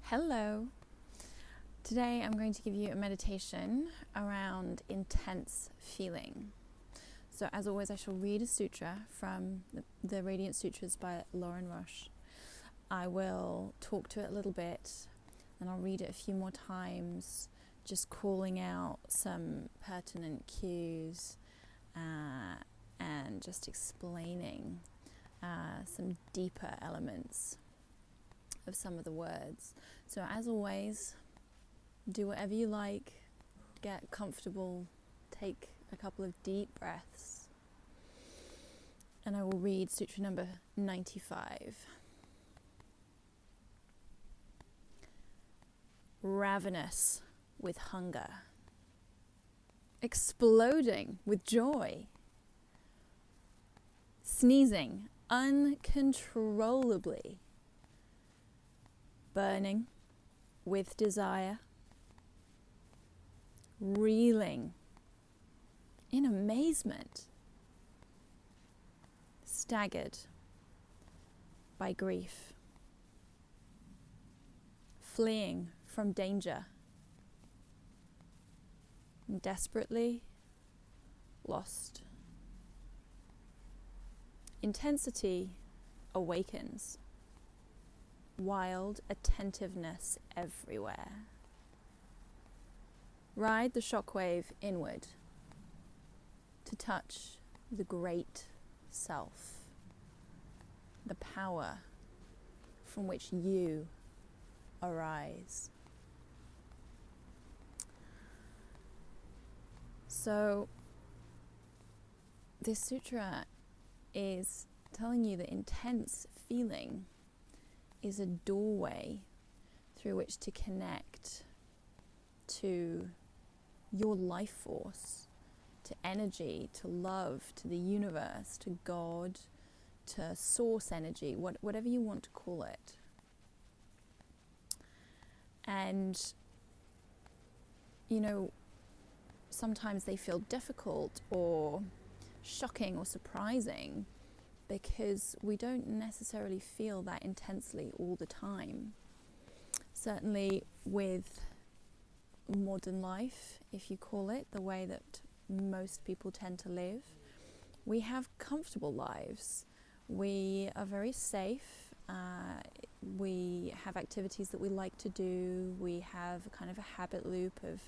Hello. Today I'm going to give you a meditation around intense feeling. So as always, I shall read a sutra from the Radiant Sutras by Lauren Roche. I will talk to it a little bit and I'll read it a few more times, just calling out some pertinent cues and just explaining some deeper elements of some of the words. So as always, do whatever you like, get comfortable, take a couple of deep breaths, and I will read sutra number 95. Ravenous with hunger, exploding with joy, sneezing uncontrollably, burning with desire, reeling in amazement, staggered by grief, fleeing from danger, desperately lost. Intensity awakens. Wild attentiveness everywhere. Ride the shockwave inward to touch the great self, the power from which you arise. So, this sutra is telling you that intense feeling is a doorway through which to connect to your life force, to energy, to love, to the universe, to God, to source energy, whatever you want to call it. And, sometimes they feel difficult or shocking or surprising because we don't necessarily feel that intensely all the time. Certainly with modern life, if you call it, the way that most people tend to live, we have comfortable lives. We are very safe. We have activities that we like to do. We have kind of a habit loop of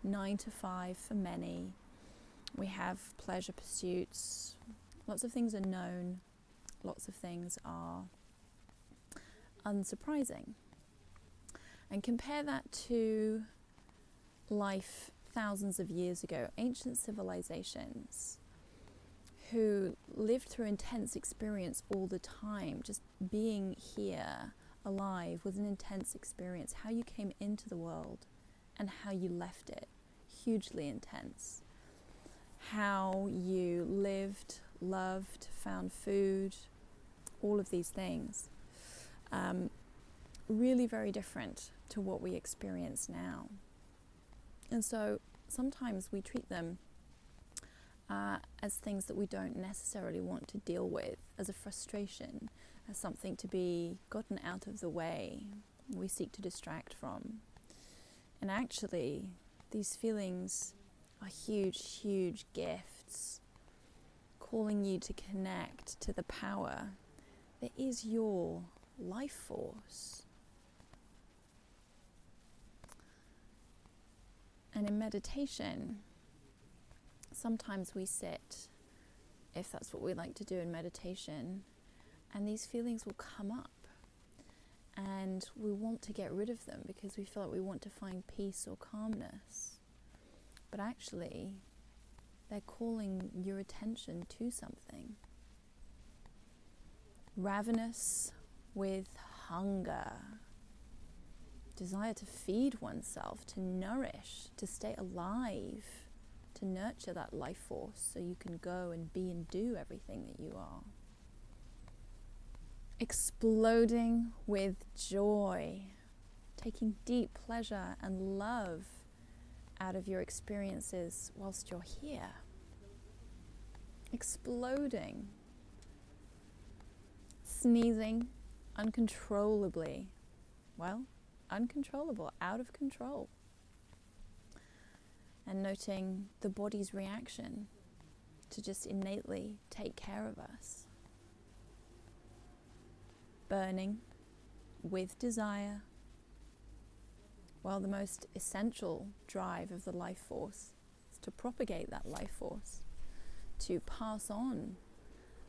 9 to 5 for many. We have pleasure pursuits. Lots of things are known. Lots of things are unsurprising. And compare that to life thousands of years ago, ancient civilizations who lived through intense experience all the time. Just being here, alive, was an intense experience. How you came into the world and how you left it, hugely intense. How you lived, loved, found food, all of these things. Really very different to what we experience now. And so sometimes we treat them as things that we don't necessarily want to deal with, as a frustration, as something to be gotten out of the way, we seek to distract from. And actually, these feelings are huge, huge gifts, calling you to connect to the power that is your life force. And in meditation, sometimes we sit, if that's what we like to do in meditation, and these feelings will come up. And we want to get rid of them because we feel like we want to find peace or calmness. But actually, they're calling your attention to something. Ravenous with hunger. Desire to feed oneself, to nourish, to stay alive, to nurture that life force so you can go and be and do everything that you are. Exploding with joy, taking deep pleasure and love out of your experiences whilst you're here. Exploding. Sneezing uncontrollably. Well, uncontrollable, out of control. And noting the body's reaction to just innately take care of us. Burning with desire, while the most essential drive of the life force is to propagate that life force, to pass on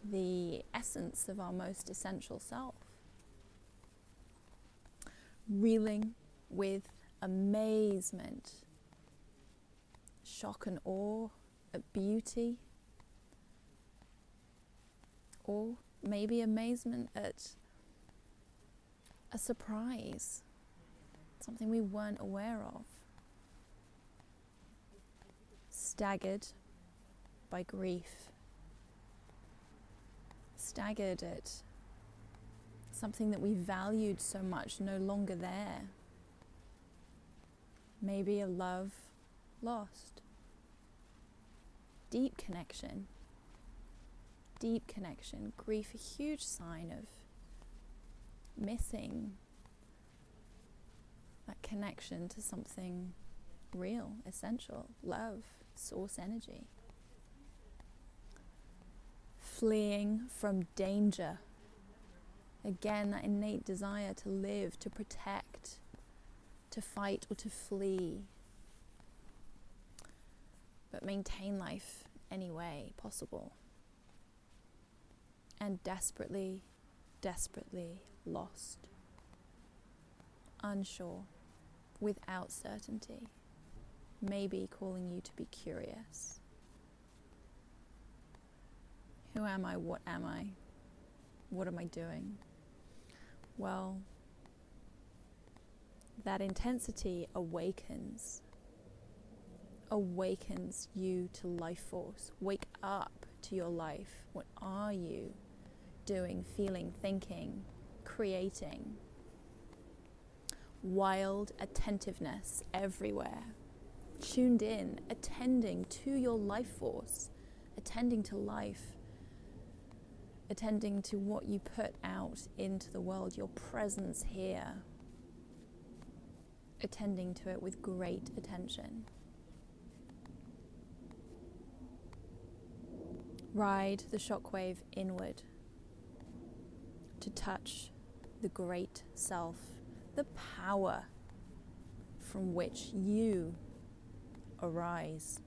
the essence of our most essential self. Reeling with amazement, shock and awe at beauty, or maybe amazement at a surprise, something we weren't aware of. Staggered by grief, staggered at something that we valued so much no longer there. Maybe a love lost. Deep connection, grief, a huge sign of missing that connection to something real, essential, love, source energy. Fleeing from danger. Again, that innate desire to live, to protect, to fight or to flee, but maintain life any way possible. And desperately, desperately lost, unsure, without certainty, maybe calling you to be curious. Who am I? What am I? What am I doing? Well, that intensity awakens you to life force. Wake up to your life. What are you doing, feeling, thinking, creating? Wild attentiveness everywhere. Tuned in, attending to your life force, attending to life, attending to what you put out into the world, your presence here, attending to it with great attention. Ride the shockwave inward to touch the great self, the power from which you arise.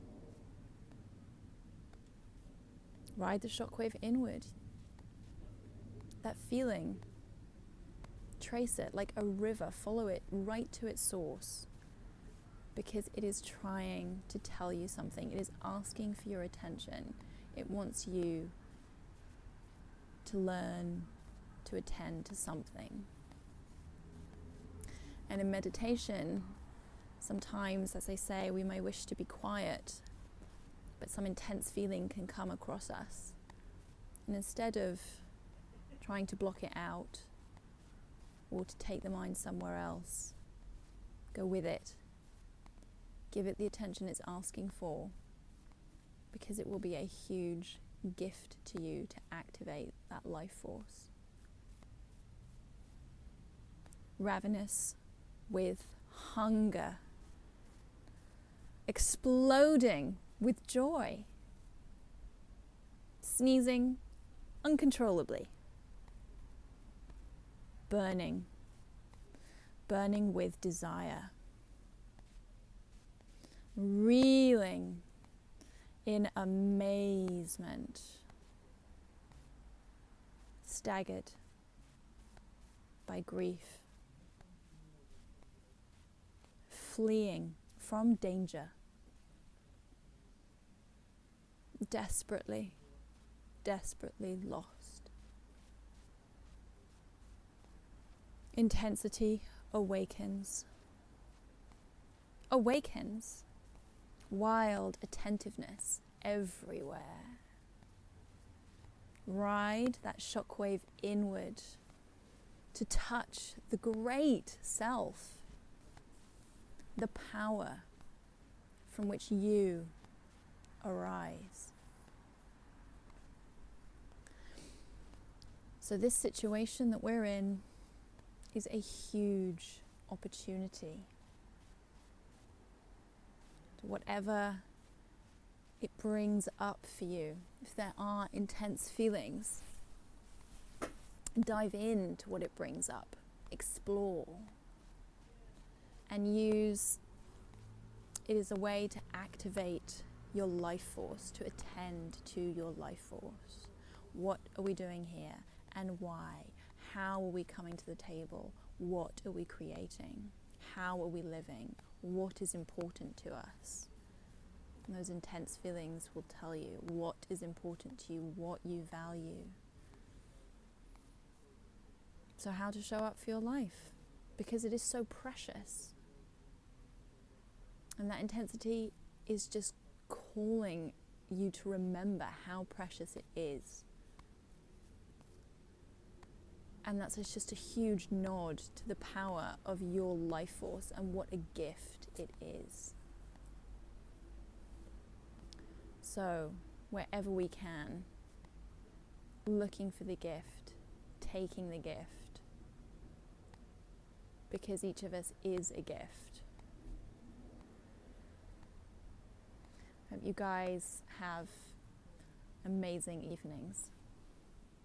Ride the shockwave inward. That feeling, trace it like a river, follow it right to its source, because it is trying to tell you something. It is asking for your attention. It wants you to learn to attend to something. And in meditation, sometimes, as I say, we may wish to be quiet, but some intense feeling can come across us. And instead of trying to block it out or to take the mind somewhere else, go with it. Give it the attention it's asking for, because it will be a huge gift to you to activate that life force. Ravenous with hunger, exploding with joy, sneezing uncontrollably, burning with desire, reeling in amazement, staggered by grief, fleeing from danger, desperately lost. Intensity awakens. Wild attentiveness everywhere. Ride that shockwave inward to touch the great self, the power from which you arise. So this situation that we're in is a huge opportunity to whatever it brings up for you. If there are intense feelings, dive into what it brings up, explore, and use it as a way to activate your life force, to attend to your life force. What are we doing here and why? How are we coming to the table? What are we creating? How are we living? What is important to us? And those intense feelings will tell you what is important to you, what you value. So how to show up for your life, because it is so precious. And that intensity is just calling you to remember how precious it is. And that's just a huge nod to the power of your life force and what a gift it is. So, wherever we can, looking for the gift, taking the gift, because each of us is a gift. Hope you guys have amazing evenings.